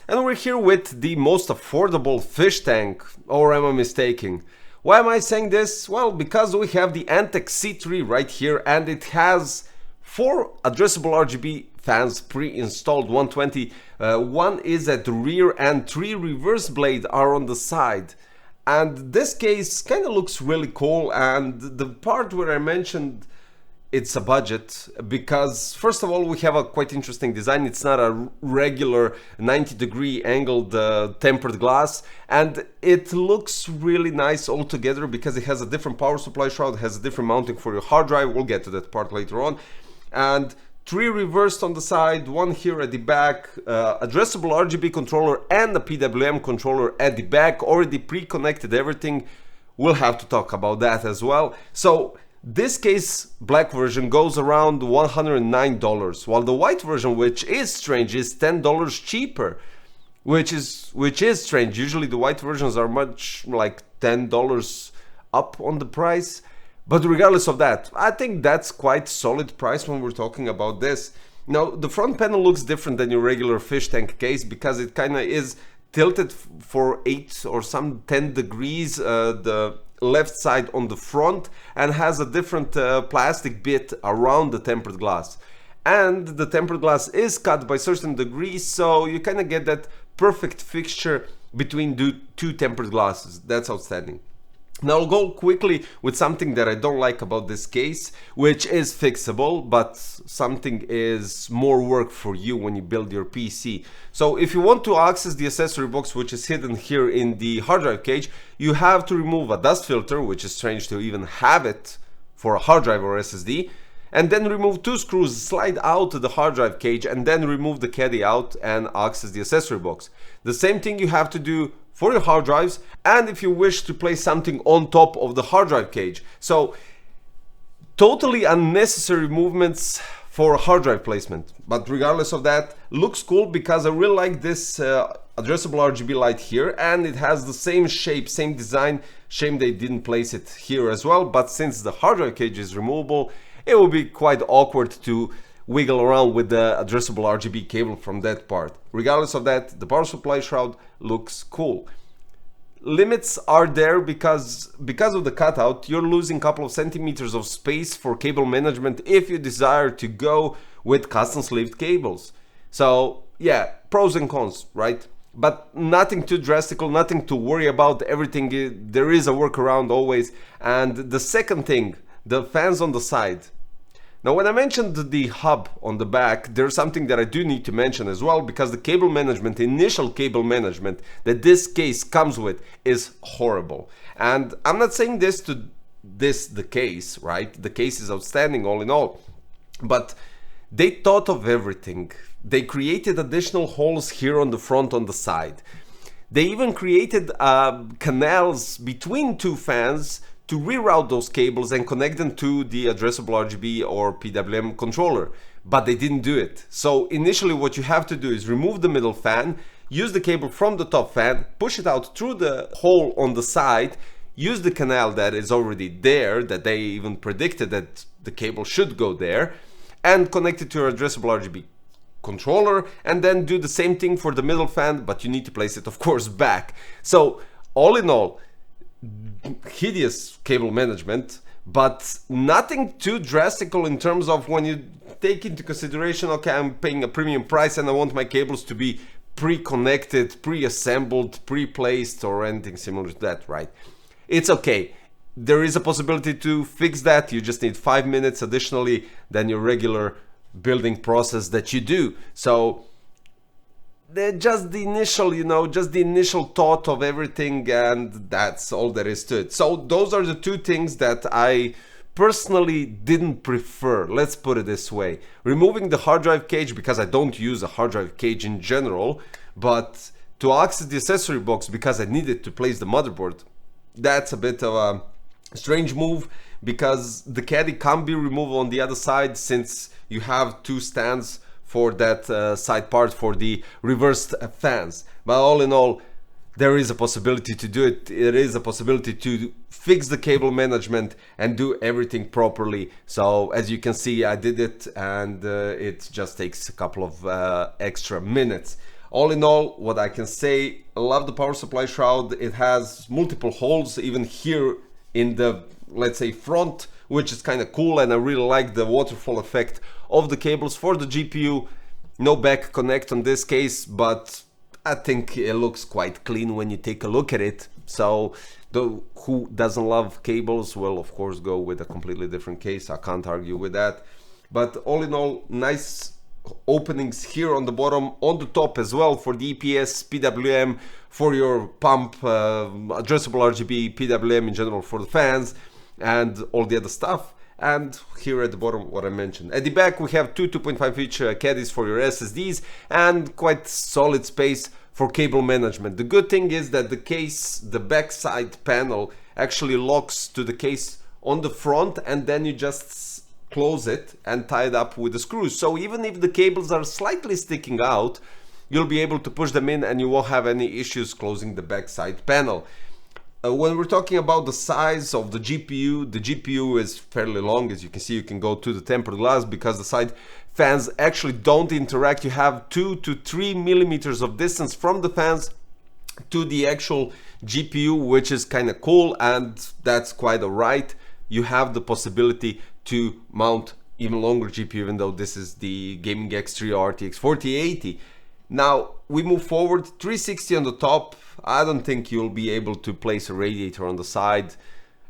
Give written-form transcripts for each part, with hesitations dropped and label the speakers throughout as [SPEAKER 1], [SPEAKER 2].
[SPEAKER 1] And we're here with the most affordable fish tank, or am I mistaken? Why am I saying this? Well, because we have the ANTEC C3 right here, and it has 4 addressable RGB fans pre-installed, 120. One is at the rear and 3 reverse blade are on the side. And this case kind of looks really cool, and the part where I mentioned it's a budget, because first of all we have a quite interesting design. It's not a regular 90-degree angled tempered glass, and it looks really nice altogether because it has a different power supply shroud, has a different mounting for your hard drive. We'll get to that part later on. And 3 reversed on the side, 1 here at the back, addressable RGB controller and a PWM controller at the back, already pre-connected everything. We'll have to talk about that as well. So this case, black version, goes around $109, while the white version, which is strange, is $10 cheaper, which is strange. Usually the white versions are much like $10 up on the price. But regardless of that, I think that's quite solid price when we're talking about this. Now, the front panel looks different than your regular fish tank case because it kind of is tilted for 8 or some 10 degrees, the left side on the front, and has a different plastic bit around the tempered glass. And the tempered glass is cut by certain degrees, so you kind of get that perfect fixture between the 2 tempered glasses. That's outstanding. Now I'll go quickly with something that I don't like about this case, which is fixable, but something is more work for you when you build your PC. So if you want to access the accessory box, which is hidden here in the hard drive cage, you have to remove a dust filter, which is strange to even have it for a hard drive or SSD, and then remove 2 screws, slide out the hard drive cage, and then remove the caddy out and access the accessory box. The same thing you have to do for your hard drives, and if you wish to place something on top of the hard drive cage. So totally unnecessary movements for hard drive placement, but regardless of that, looks cool because I really like this addressable RGB light here, and it has the same shape, same design. Shame they didn't place it here as well, but since the hard drive cage is removable, it will be quite awkward to wiggle around with the addressable RGB cable from that part. Regardless of that, the power supply shroud looks cool. Limits are there because of the cutout. You're losing a couple of centimeters of space for cable management if you desire to go with custom sleeved cables. So yeah, pros and cons, right? But nothing too drastic, nothing to worry about. Everything, there is a workaround always. And the second thing, the fans on the side. Now, when I mentioned the hub on the back, there's something that I do need to mention as well, because the cable management, initial cable management that this case comes with is horrible. And I'm not saying this to diss the case, right? The case is outstanding all in all, but they thought of everything. They created additional holes here on the front, on the side. They even created canals between 2 fans to reroute those cables and connect them to the addressable RGB or PWM controller, but they didn't do it. So initially what you have to do is remove the middle fan, use the cable from the top fan, push it out through the hole on the side, use the canal that is already there, that they even predicted that the cable should go there, and connect it to your addressable RGB controller, and then do the same thing for the middle fan, but you need to place it, of course, back. So all in all, hideous cable management, but nothing too drastic in terms of when you take into consideration, okay, I'm paying a premium price and I want my cables to be pre-connected, pre-assembled, pre-placed, or anything similar to that, right? It's okay. There is a possibility to fix that. You just need 5 minutes additionally than your regular building process that you do. So just the initial, just the initial thought of everything, and that's all there is to it. So those are the 2 things that I personally didn't prefer, let's put it this way. Removing the hard drive cage, because I don't use a hard drive cage in general, but to access the accessory box because I needed to place the motherboard, that's a bit of a strange move, because the caddy can't be removed on the other side since you have 2 stands for that side part for the reversed fans. But all in all, there is a possibility to do it. There is a possibility to fix the cable management and do everything properly. So as you can see, I did it, and it just takes a couple of extra minutes. All in all, what I can say, I love the power supply shroud. It has multiple holes even here in the, let's say, front, which is kind of cool, and I really like the waterfall effect of the cables for the GPU. No back connect on this case, but I think it looks quite clean when you take a look at it. So who doesn't love cables will of course go with a completely different case. I can't argue with that. But all in all, nice openings here on the bottom, on the top as well for the EPS, PWM, for your pump, addressable RGB, PWM in general for the fans, and all the other stuff. And here at the bottom, what I mentioned. At the back, we have two 2.5 inch caddies for your SSDs and quite solid space for cable management. The good thing is that the case, the backside panel, actually locks to the case on the front, and then you just close it and tie it up with the screws. So even if the cables are slightly sticking out, you'll be able to push them in and you won't have any issues closing the backside panel. When we're talking about the size of the GPU is fairly long. As you can see, you can go to the tempered glass because the side fans actually don't interact. You have 2 to 3 millimeters of distance from the fans to the actual GPU, which is kind of cool, and that's quite alright. You have the possibility to mount even longer GPU, even though this is the Gaming X3 RTX 4080. Now we move forward, 360 on the top. I don't think you'll be able to place a radiator on the side.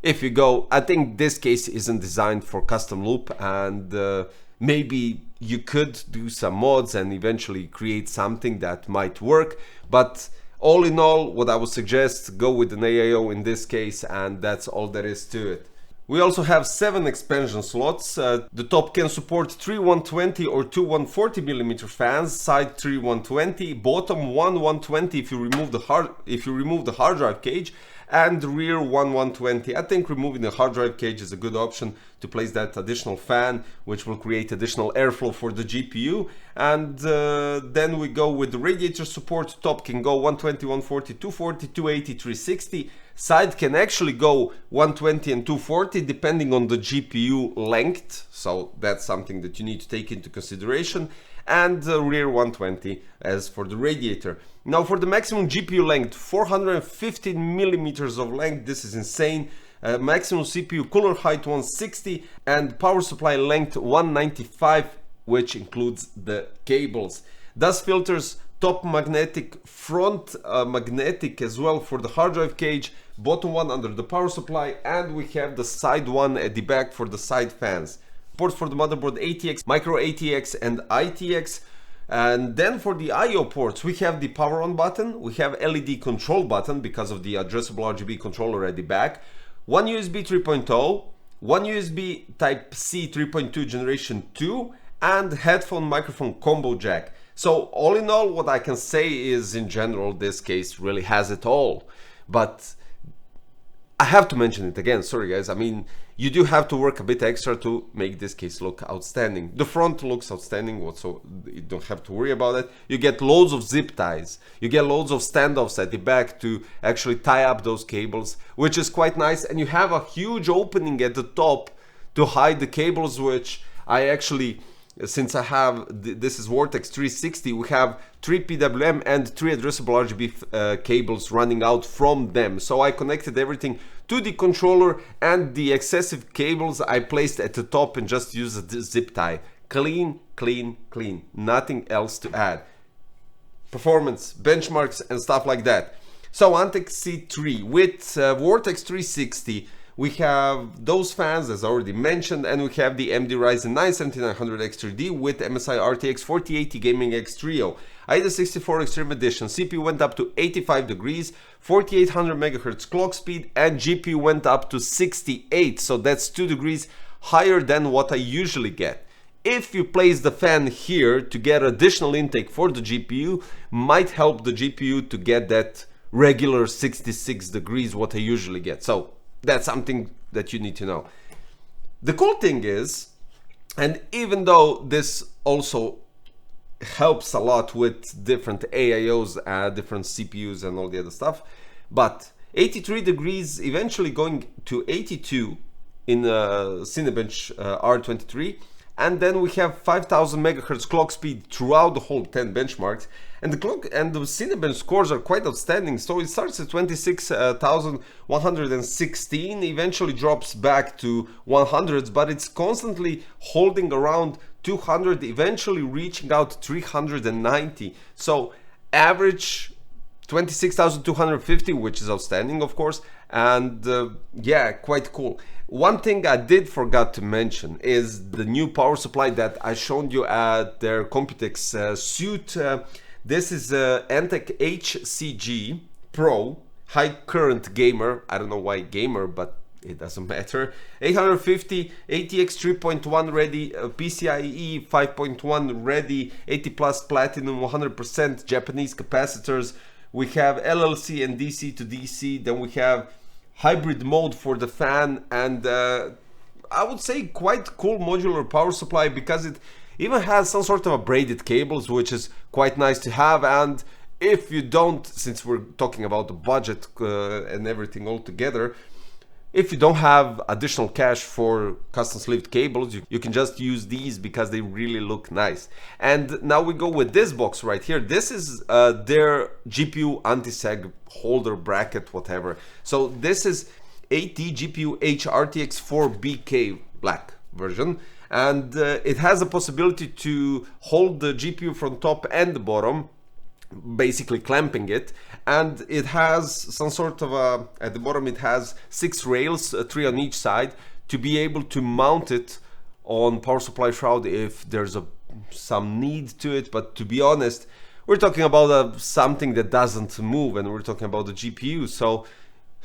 [SPEAKER 1] If you go, I think this case isn't designed for custom loop, and maybe you could do some mods and eventually create something that might work. But all in all, what I would suggest, go with an AIO in this case, and that's all there is to it. We also have 7 expansion slots. The top can support 3 120 or 2 140mm fans, side 3 120, bottom 1 120 if you remove the hard drive cage, and rear 1 120. I think removing the hard drive cage is a good option to place that additional fan, which will create additional airflow for the GPU. And then we go with the radiator support. Top can go 120, 140, 240, 280, 360. Side can actually go 120 and 240 depending on the GPU length, so that's something that you need to take into consideration. And rear 120 as for the radiator. Now for the maximum GPU length, 415 millimeters of length. This is insane. Maximum CPU cooler height 160 and power supply length 195, which includes the cables. Dust filters, top magnetic, front magnetic as well for the hard drive cage, bottom one under the power supply, and we have the side one at the back for the side fans. Ports for the motherboard, ATX, micro ATX and ITX. And then for the IO ports, we have the power on button, we have LED control button because of the addressable RGB controller at the back, one USB 3.0, one USB Type C 3.2 generation 2, and headphone microphone combo jack. So all in all, what I can say is, in general, this case really has it all. But I have to mention it again, sorry guys, I mean, you do have to work a bit extra to make this case look outstanding. The front looks outstanding, so you don't have to worry about it. You get loads of zip ties, you get loads of standoffs at the back to actually tie up those cables, which is quite nice. And you have a huge opening at the top to hide the cables, which I actually, since I have, this is Vortex 360, we have 3 PWM and 3 addressable RGB cables running out from them. So I connected everything to the controller, and the excessive cables I placed at the top and just used a zip tie. Clean, clean, clean. Nothing else to add. Performance, benchmarks and stuff like that. So ANTEC C3 with Vortex 360. We have those fans as already mentioned, and we have the AMD Ryzen 9 7900X3D with MSI RTX 4080 Gaming X Trio. AIDA 64 Extreme Edition. CPU went up to 85 degrees, 4800 MHz clock speed, and GPU went up to 68, so that's 2 degrees higher than what I usually get. If you place the fan here to get additional intake for the GPU, might help the GPU to get that regular 66 degrees what I usually get. So that's something that you need to know. The cool thing is, and even though this also helps a lot with different AIOs, different CPUs and all the other stuff, but 83 degrees eventually going to 82 in Cinebench R23, and then we have 5000 megahertz clock speed throughout the whole 10 benchmarks. And the clock and the Cinebench scores are quite outstanding. So it starts at 26,116, eventually drops back to 100s, but it's constantly holding around 200, eventually reaching out to 390. So average 26,250, which is outstanding, of course, and yeah, quite cool. One thing I did forgot to mention is the new power supply that I showed you at their Computex suit. This is ANTEC HCG Pro high current gamer. I don't know why gamer, but it doesn't matter. 850 ATX 3.1 ready, PCIe 5.1 ready, 80 plus platinum, 100% Japanese capacitors. We have LLC and DC to DC. Then we have hybrid mode for the fan, and I would say quite cool modular power supply, because it even has some sort of a braided cables, which is quite nice to have. And if you don't, since we're talking about the budget and everything all together, if you don't have additional cash for custom sleeved cables, you can just use these because they really look nice. And now we go with this box right here. This is their GPU anti-sag holder bracket, whatever. So this is AT GPU H RTX 4BK black version. And it has the possibility to hold the GPU from top and the bottom, basically clamping it. And it has some sort of a, at the bottom it has 6 rails, 3 on each side, to be able to mount it on power supply shroud if there's some need to it. But to be honest, we're talking about something that doesn't move, and we're talking about the GPU. So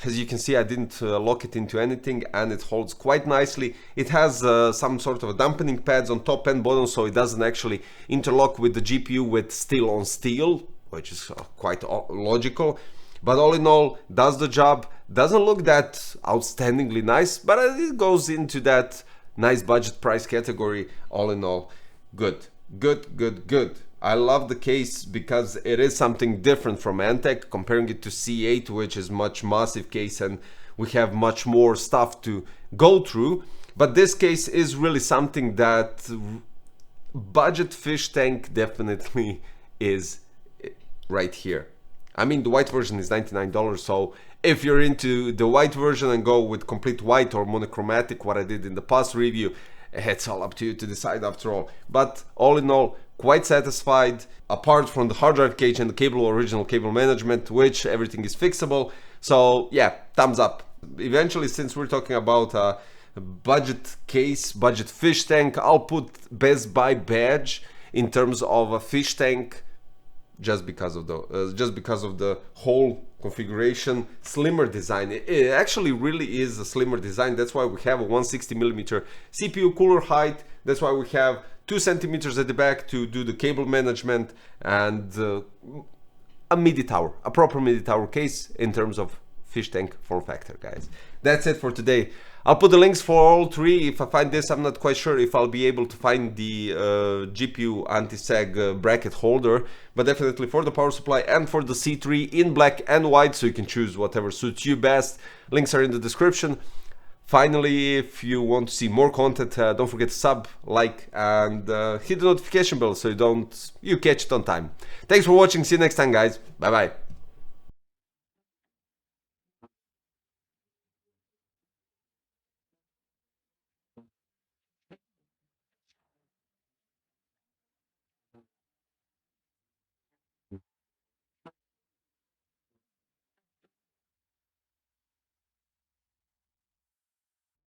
[SPEAKER 1] as you can see, I didn't lock it into anything, and it holds quite nicely. It has some sort of dampening pads on top and bottom, so it doesn't actually interlock with the GPU with steel on steel, which is quite logical. But all in all, does the job. Doesn't look that outstandingly nice, but it goes into that nice budget price category. All in all, good. I love the case because it is something different from ANTEC, comparing it to C8, which is much massive case and we have much more stuff to go through. But this case is really something that budget fish tank definitely is right here. I mean, the white version is $99, so if you're into the white version and go with complete white or monochromatic, what I did in the past review, it's all up to you to decide after all. But all in all, quite satisfied, apart from the hard drive cage and the cable, original cable management, which everything is fixable. So yeah, thumbs up. Eventually, since we're talking about a budget case, budget fish tank, I'll put Best Buy badge in terms of a fish tank, just because of the whole configuration, slimmer design. It actually really is a slimmer design. That's why we have a 160mm CPU cooler height. That's why we have 2 centimeters at the back to do the cable management, and a MIDI tower, a proper MIDI tower case in terms of fish tank form factor, guys. That's it for today. I'll put the links for all 3. If I find this, I'm not quite sure if I'll be able to find the GPU anti-sag bracket holder, but definitely for the power supply and for the C3 in black and white, so you can choose whatever suits you best. Links are in the description. Finally, if you want to see more content, don't forget to sub, like, and hit the notification bell so you catch it on time. Thanks for watching. See you next time, guys. Bye bye.